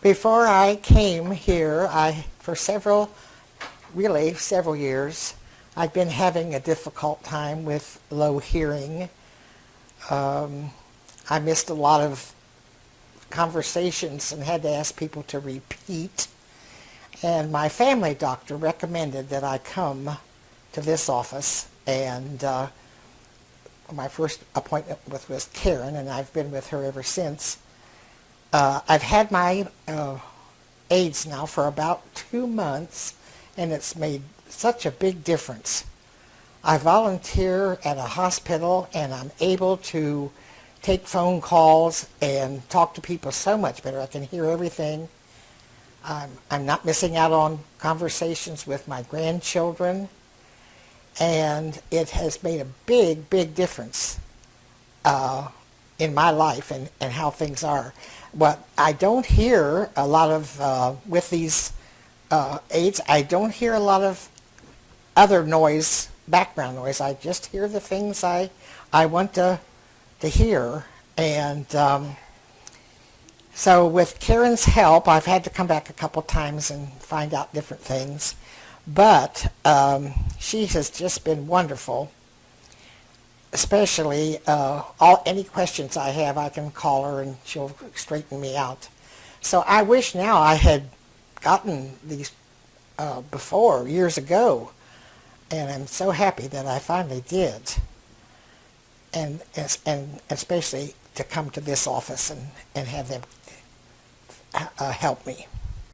Before I came here, for several years, I've been having a difficult time with low hearing. I missed a lot of conversations and had to ask people to repeat. And my family doctor recommended that I come to this office, and my first appointment was Karen, and I've been with her ever since. I've had my aids now for about 2 months, and it's made such a big difference. I volunteer at a hospital, and I'm able to take phone calls and talk to people so much better. I can hear everything. I'm not missing out on conversations with my grandchildren, and it has made a big, big difference in my life and how things are. But I don't hear a lot of, with these aids, I don't hear a lot of other noise, background noise. I just hear the things I want to hear. And so with Karen's help, I've had to come back a couple times and find out different things. But she has just been wonderful. Especially any questions I have, I can call her and she'll straighten me out. So I wish now I had gotten these before, years ago, and I'm so happy that I finally did. And especially to come to this office and have them help me.